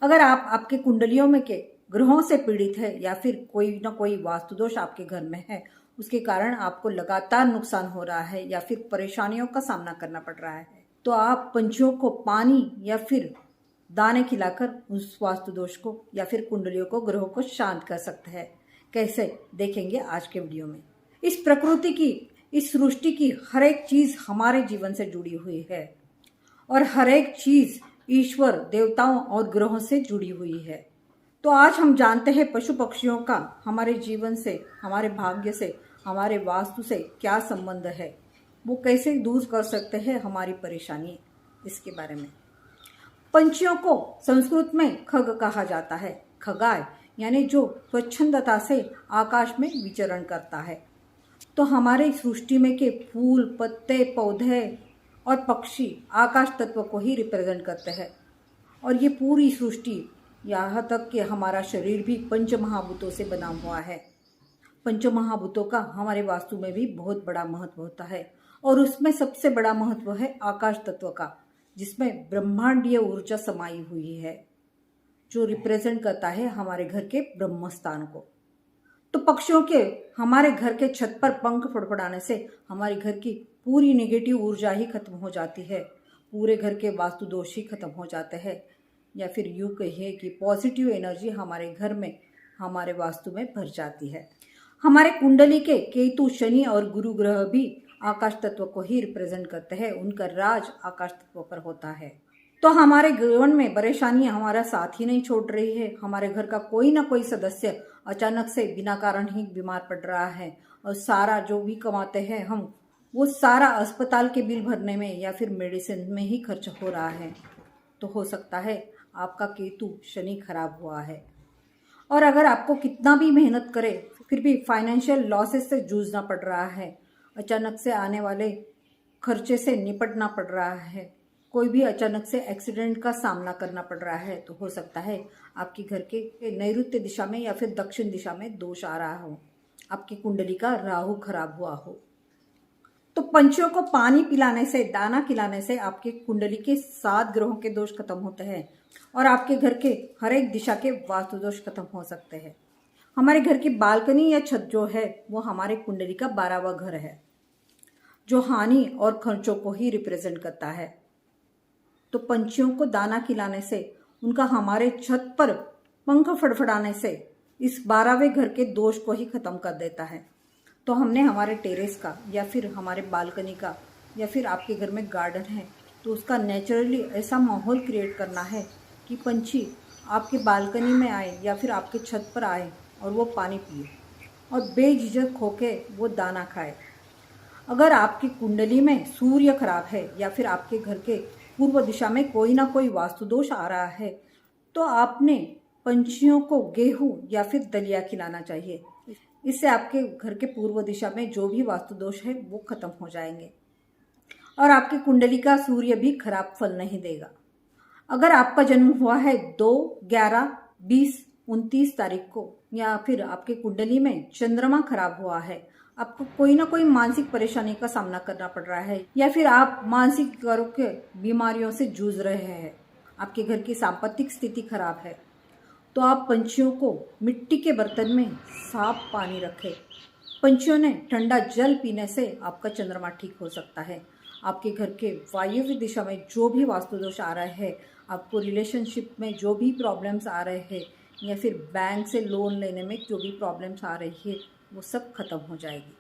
अगर आप आपके कुंडलियों में के ग्रहों से पीड़ित है या फिर कोई ना कोई वास्तु दोष आपके घर में है, उसके कारण आपको लगातार नुकसान हो रहा है या फिर परेशानियों का सामना करना पड़ रहा है, तो आप पंछियों को पानी या फिर दाने खिलाकर उस वास्तु दोष को या फिर कुंडलियों को, ग्रहों को शांत कर सकते हैं। कैसे, देखेंगे आज के वीडियो में। इस प्रकृति की, इस सृष्टि की हर एक चीज हमारे जीवन से जुड़ी हुई है और हर एक चीज ईश्वर, देवताओं और ग्रहों से जुड़ी हुई है। तो आज हम जानते हैं पशु पक्षियों का हमारे जीवन से, हमारे भाग्य से, हमारे वास्तु से क्या संबंध है, वो कैसे दूर कर सकते हैं हमारी परेशानी, इसके बारे में। पंछियों को संस्कृत में खग कहा जाता है। खगाय यानी जो स्वच्छंदता से आकाश में विचरण करता है। तो हमारे सृष्टि में के फूल, पत्ते, पौधे और पक्षी आकाश तत्व को ही रिप्रेजेंट करते हैं। और ये पूरी सृष्टि, यहाँ तक कि हमारा शरीर भी पंच महाभूतों से बना हुआ है। पंच महाभूतों का हमारे वास्तु में भी बहुत बड़ा महत्व होता है और उसमें सबसे बड़ा महत्व है आकाश तत्व का, जिसमें ब्रह्मांडीय ऊर्जा समाई हुई है, जो रिप्रेजेंट करता है हमारे घर के ब्रह्म स्थान को। तो पक्षियों के हमारे घर के छत पर पंख फड़फड़ाने से हमारे घर की पूरी नेगेटिव ऊर्जा ही खत्म हो जाती है, पूरे घर के वास्तु दोष ही खत्म हो जाते हैं, या फिर यूँ कहिए कि पॉजिटिव एनर्जी हमारे घर में, हमारे वास्तु में भर जाती है। हमारे कुंडली के केतु, शनि और गुरु ग्रह भी आकाश तत्व को ही रिप्रेजेंट करते हैं। उनका राज आकाश तत्व पर होता है। तो हमारे जीवन में परेशानी हमारा साथ ही नहीं छोड़ रही है। हमारे घर का कोई ना कोई सदस्य अचानक से बिना कारण ही बीमार पड़ रहा है और सारा जो भी कमाते हैं हम, वो सारा अस्पताल के बिल भरने में या फिर मेडिसिन में ही खर्च हो रहा है। तो हो सकता है आपका केतु, शनि खराब हुआ है। और अगर आपको कितना भी मेहनत करे फिर भी फाइनेंशियल लॉसेस से जूझना पड़ रहा है, अचानक से आने वाले खर्चे से निपटना पड़ रहा है, कोई भी अचानक से एक्सीडेंट का सामना करना पड़ रहा है, तो हो सकता है आपके घर के नैऋत्य दिशा में या फिर दक्षिण दिशा में दोष आ रहा हो, आपकी कुंडली का राहु खराब हुआ हो। तो पंछियों को पानी पिलाने से, दाना खिलाने से आपके कुंडली के 7 ग्रहों के दोष खत्म होते हैं और आपके घर के हर एक दिशा के वास्तु दोष खत्म हो सकते हैं। हमारे घर की बालकनी या छत जो है वो हमारे कुंडली का 12वां घर है, जो हानि और खर्चों को ही रिप्रेजेंट करता है। तो पंछियों को दाना खिलाने से, उनका हमारे छत पर पंख फड़फड़ाने से इस 12वें घर के दोष को ही खत्म कर देता है। तो हमने हमारे टेरेस का या फिर हमारे बालकनी का या फिर आपके घर में गार्डन है तो उसका नेचुरली ऐसा माहौल क्रिएट करना है कि पंछी आपके बालकनी में आए या फिर आपके छत पर आए और वो पानी पिए और बेझिझक होके वो दाना खाए। अगर आपकी कुंडली में सूर्य खराब है या फिर आपके घर के पूर्व दिशा में कोई ना कोई वास्तु दोष आ रहा है, तो आपने पंछियों को गेहूं या फिर दलिया खिलाना चाहिए। इससे आपके घर के पूर्व दिशा में जो भी वास्तु दोष है वो खत्म हो जाएंगे और आपकी कुंडली का सूर्य भी खराब फल नहीं देगा। अगर आपका जन्म हुआ है 2, 11, 20, 29 तारीख को या फिर आपके कुंडली में चंद्रमा खराब हुआ है, आपको कोई ना कोई मानसिक परेशानी का सामना करना पड़ रहा है या फिर आप मानसिक आरोग्य बीमारियों से जूझ रहे हैं, आपके घर की सांपत्तिक स्थिति खराब है, तो आप पंछियों को मिट्टी के बर्तन में साफ पानी रखें। पंछियों ने ठंडा जल पीने से आपका चंद्रमा ठीक हो सकता है। आपके घर के वायव्य दिशा में जो भी वास्तु दोष आ रहे हैं, आपको रिलेशनशिप में जो भी प्रॉब्लम्स आ रहे हैं या फिर बैंक से लोन लेने में जो भी प्रॉब्लम्स आ रही है, वो सब खत्म हो जाएगी।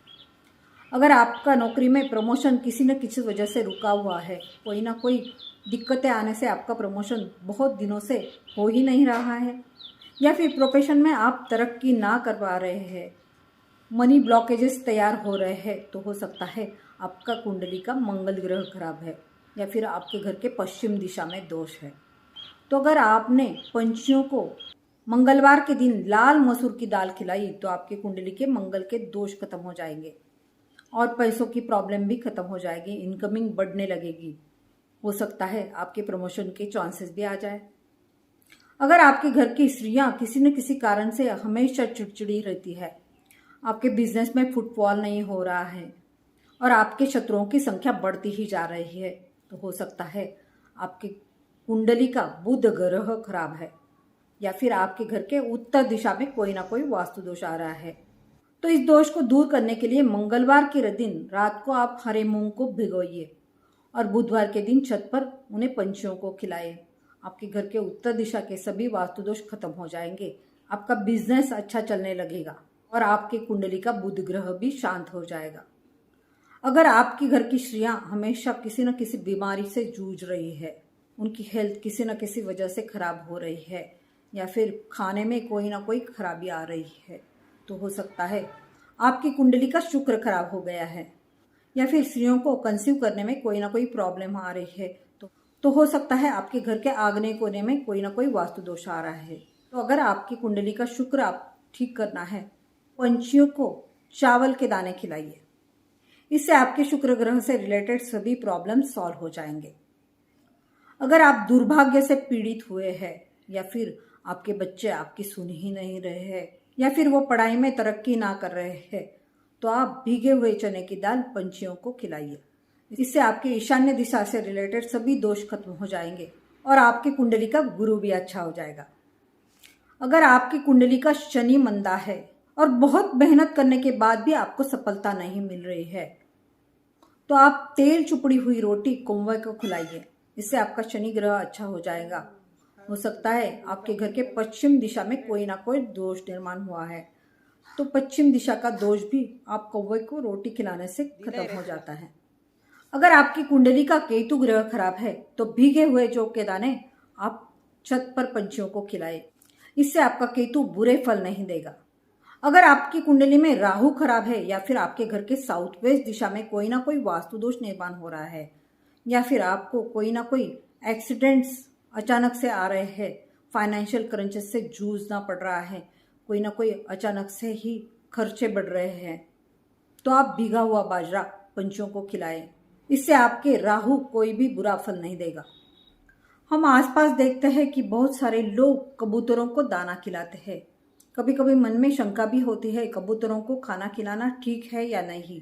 अगर आपका नौकरी में प्रमोशन किसी न किसी वजह से रुका हुआ है, कोई ना कोई दिक्कतें आने से आपका प्रमोशन बहुत दिनों से हो ही नहीं रहा है या फिर प्रोफेशन में आप तरक्की ना कर पा रहे हैं, मनी ब्लॉकेजेस तैयार हो रहे हैं, तो हो सकता है आपका कुंडली का मंगल ग्रह खराब है या फिर आपके घर के पश्चिम दिशा में दोष है। तो अगर आपने पंछियों को मंगलवार के दिन लाल मसूर की दाल खिलाई तो आपके कुंडली के मंगल के दोष खत्म हो जाएंगे और पैसों की प्रॉब्लम भी खत्म हो जाएगी, इनकमिंग बढ़ने लगेगी। हो सकता है आपके प्रमोशन के चांसेस भी आ जाए। अगर आपके घर की स्त्रियां किसी न किसी कारण से हमेशा चिड़चिड़ी रहती है, आपके बिजनेस में फुटफॉल नहीं हो रहा है और आपके शत्रुओं की संख्या बढ़ती ही जा रही है, तो हो सकता है आपकी कुंडली का बुध ग्रह खराब है। या फिर आपके घर के उत्तर दिशा में कोई ना कोई वास्तु दोष आ रहा है। तो इस दोष को दूर करने के लिए मंगलवार के दिन रात को आप हरे मूंग को भिगोइए और बुधवार के दिन छत पर उन्हें पंछियों को खिलाइए। आपके घर के उत्तर दिशा के सभी वास्तु दोष खत्म हो जाएंगे, आपका बिजनेस अच्छा चलने लगेगा और आपके कुंडली का बुध ग्रह भी शांत हो जाएगा। अगर आपके घर की स्त्रियां हमेशा किसी न किसी बीमारी से जूझ रही है, उनकी हेल्थ किसी न किसी वजह से खराब हो रही है या फिर खाने में कोई ना कोई खराबी आ रही है, तो हो सकता है आपकी कुंडली का शुक्र खराब हो गया है या फिर स्त्रियों को कंसीव करने में कोई ना कोई प्रॉब्लम आ रही है, तो हो सकता है आपके घर के आग्नेय कोने में कोई ना कोई वास्तु दोष आ रहा है। तो अगर आपकी कुंडली का शुक्र आप ठीक करना है, पंछियों को चावल के दाने खिलाइए। इससे आपके शुक्र ग्रह से रिलेटेड सभी प्रॉब्लम सॉल्व हो जाएंगे। अगर आप दुर्भाग्य से पीड़ित हुए हैं या फिर आपके बच्चे आपकी सुन ही नहीं रहे हैं या फिर वो पढ़ाई में तरक्की ना कर रहे हैं, तो आप भीगे हुए चने की दाल पंछियों को खिलाइए। इससे आपके ईशान्य दिशा से रिलेटेड सभी दोष खत्म हो जाएंगे और आपकी कुंडली का गुरु भी अच्छा हो जाएगा। अगर आपकी कुंडली का शनि मंदा है और बहुत मेहनत करने के बाद भी आपको सफलता नहीं मिल रही है, तो आप तेल चुपड़ी हुई रोटी कौवे को खिलाइए। इससे आपका शनि ग्रह अच्छा हो जाएगा। हो सकता है आपके घर के पश्चिम दिशा में कोई ना कोई दोष निर्माण हुआ है, तो पश्चिम दिशा का दोष भी आप कौवे को रोटी खिलाने से खत्म हो जाता है। अगर आपकी कुंडली का केतु ग्रह खराब है, तो भीगे हुए जौ के दाने आप छत पर पंछियों को खिलाए। इससे आपका केतु बुरे फल नहीं देगा। अगर आपकी कुंडली में राहु खराब है या फिर आपके घर के साउथ वेस्ट दिशा में कोई ना कोई वास्तु दोष निर्माण हो रहा है या फिर आपको कोई ना कोई एक्सीडेंट्स अचानक से आ रहे हैं, फाइनेंशियल क्रंचेस से जूझना पड़ रहा है, कोई ना कोई अचानक से ही खर्चे बढ़ रहे हैं, तो आप भीगा हुआ बाजरा पंछियों को खिलाएं। इससे आपके राहु कोई भी बुरा फल नहीं देगा। हम आसपास देखते हैं कि बहुत सारे लोग कबूतरों को दाना खिलाते हैं। कभी कभी मन में शंका भी होती है कबूतरों को खाना खिलाना ठीक है या नहीं,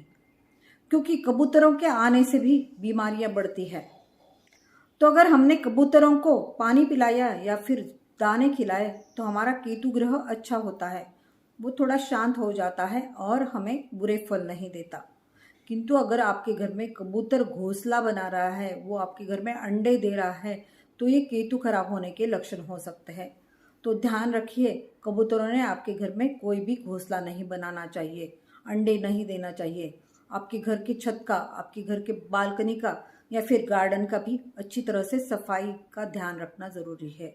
क्योंकि कबूतरों के आने से भी बीमारियां बढ़ती है। तो अगर हमने कबूतरों को पानी पिलाया या फिर दाने खिलाए तो हमारा केतु ग्रह अच्छा होता है, वो थोड़ा शांत हो जाता है और हमें बुरे फल नहीं देता। किंतु अगर आपके घर में कबूतर घोंसला बना रहा है, वो आपके घर में अंडे दे रहा है, तो ये केतु खराब होने के लक्षण हो सकते हैं। तो ध्यान रखिए, कबूतरों ने आपके घर में कोई भी घोंसला नहीं बनाना चाहिए, अंडे नहीं देना चाहिए। आपके घर की छत का, आपके घर के बालकनी का या फिर गार्डन का भी अच्छी तरह से सफाई का ध्यान रखना ज़रूरी है,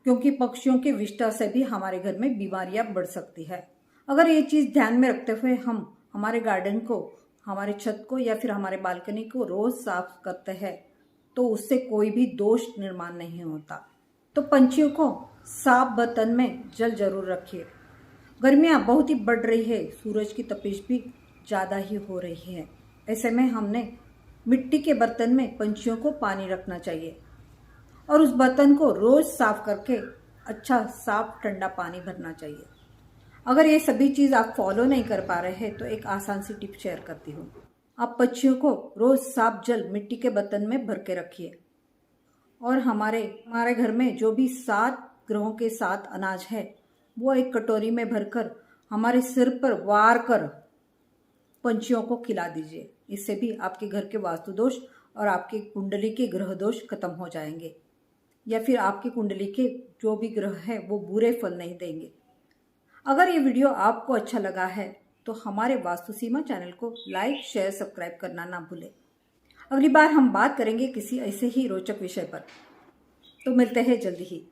क्योंकि पक्षियों के विष्ठा से भी हमारे घर में बीमारियां बढ़ सकती है। अगर ये चीज़ ध्यान में रखते हुए हम हमारे गार्डन को, हमारे छत को या फिर हमारे बालकनी को रोज़ साफ करते हैं, तो उससे कोई भी दोष निर्माण नहीं होता। तो पंछियों को साफ बर्तन में जल जरूर रखिए। गर्मियाँ बहुत ही बढ़ रही है, सूरज की तपिश भी ज़्यादा ही हो रही है। ऐसे में हमने मिट्टी के बर्तन में पंछियों को पानी रखना चाहिए और उस बर्तन को रोज़ साफ करके अच्छा साफ ठंडा पानी भरना चाहिए। अगर ये सभी चीज़ आप फॉलो नहीं कर पा रहे हैं तो एक आसान सी टिप शेयर करती हूँ। आप पंछियों को रोज़ साफ जल मिट्टी के बर्तन में भर के रखिए और हमारे घर में जो भी 7 ग्रहों के 7 अनाज है वो एक कटोरी में भरकर हमारे सिर पर वार कर पंछियों को खिला दीजिए। इससे भी आपके घर के वास्तु दोष और आपकी कुंडली के ग्रह दोष खत्म हो जाएंगे, या फिर आपकी कुंडली के जो भी ग्रह है वो बुरे फल नहीं देंगे। अगर ये वीडियो आपको अच्छा लगा है तो हमारे वास्तु सीमा चैनल को लाइक, शेयर, सब्सक्राइब करना ना भूलें। अगली बार हम बात करेंगे किसी ऐसे ही रोचक विषय पर। तो मिलते हैं जल्दी ही।